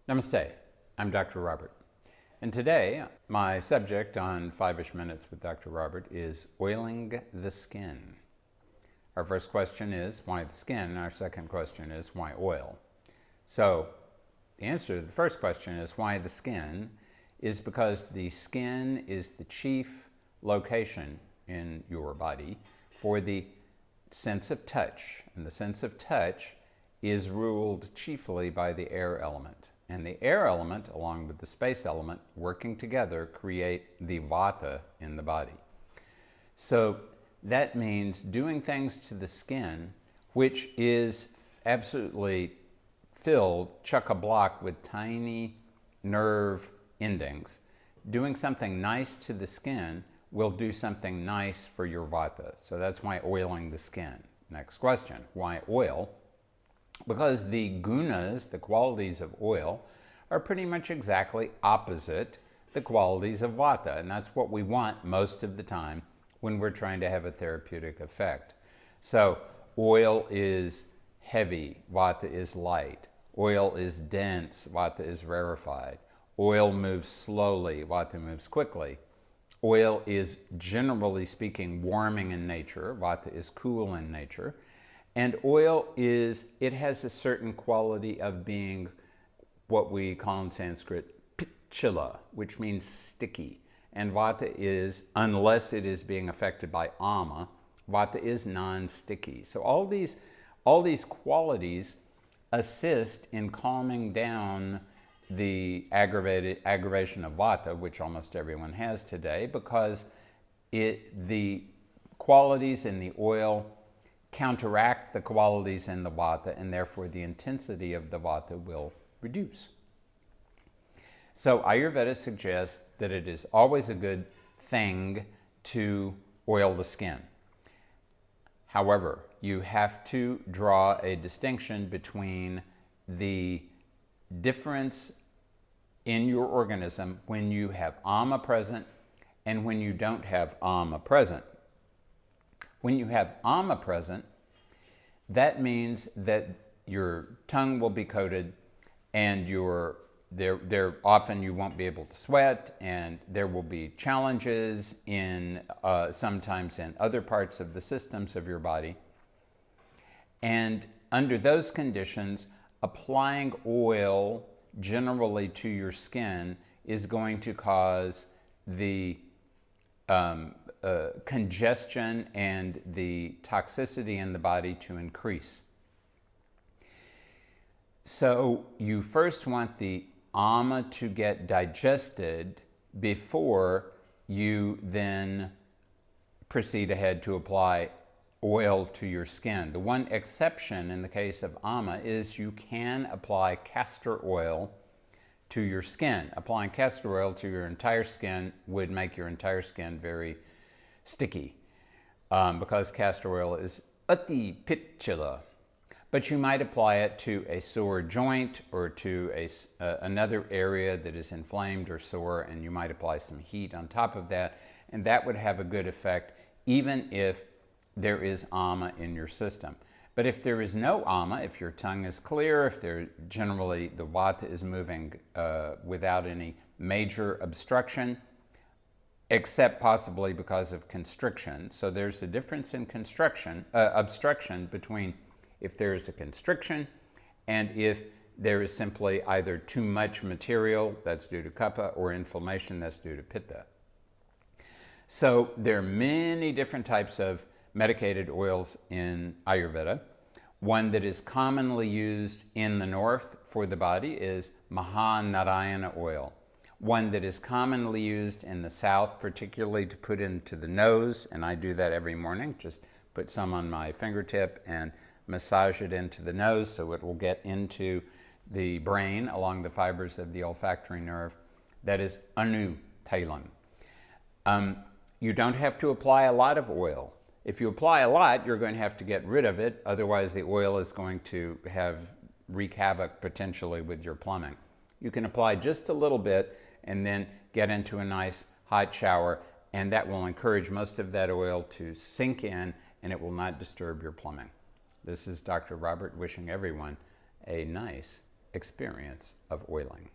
Namaste, I'm Dr. Robert, and today my subject on 5-ish Minutes with Dr. Robert is oiling the skin. Our first question is, why the skin? Our second question is, why oil? So the answer to the first question is, why the skin, is because the skin is the chief location in your body for the sense of touch, and the sense of touch is ruled chiefly by the air element. And the air element, along with the space element, working together, create the vata in the body. So that means doing things to the skin, which is absolutely filled, chock-a-block, with tiny nerve endings. Doing something nice to the skin will do something nice for your vata. So that's why oiling the skin. Next question, why oil? Because the gunas, the qualities of oil, are pretty much exactly opposite the qualities of vata. And that's what we want most of the time when we're trying to have a therapeutic effect. So oil is heavy, vata is light. Oil is dense, vata is rarefied. Oil moves slowly, vata moves quickly. Oil is, generally speaking, warming in nature, vata is cool in nature. And oil it has a certain quality of being what we call in Sanskrit pitchila, which means sticky. And vata is, unless it is being affected by ama, vata is non-sticky. So all these qualities assist in calming down the aggravation of vata, which almost everyone has today, because the qualities in the oil counteract the qualities in the vata, and therefore the intensity of the vata will reduce. So Ayurveda suggests that it is always a good thing to oil the skin. However, you have to draw a distinction between the difference in your organism when you have ama present and when you don't have ama present. When you have ama present, that means that your tongue will be coated, and often you won't be able to sweat, and there will be challenges sometimes in other parts of the systems of your body. And under those conditions, applying oil generally to your skin is going to cause the congestion and the toxicity in the body to increase. So you first want the ama to get digested before you then proceed ahead to apply oil to your skin. The one exception in the case of ama is you can apply castor oil to your skin. Applying castor oil to your entire skin would make your entire skin very sticky, because castor oil is ati pitchila. But you might apply it to a sore joint or to another area that is inflamed or sore, and you might apply some heat on top of that, and that would have a good effect even if there is ama in your system. But if there is no ama, if your tongue is clear, if generally the vata is moving without any major obstruction, except possibly because of constriction. So there's a difference in obstruction between if there is a constriction and if there is simply either too much material, that's due to kapha, or inflammation, that's due to pitta. So there are many different types of medicated oils in Ayurveda. One that is commonly used in the north for the body is Mahanarayana oil. One that is commonly used in the south, particularly to put into the nose, and I do that every morning, just put some on my fingertip and massage it into the nose so it will get into the brain along the fibers of the olfactory nerve. That is Anu Tailam. You don't have to apply a lot of oil. If you apply a lot, you're going to have to get rid of it. Otherwise, the oil is going to wreak havoc potentially with your plumbing. You can apply just a little bit and then get into a nice hot shower, and that will encourage most of that oil to sink in, and it will not disturb your plumbing. This is Dr. Robert wishing everyone a nice experience of oiling.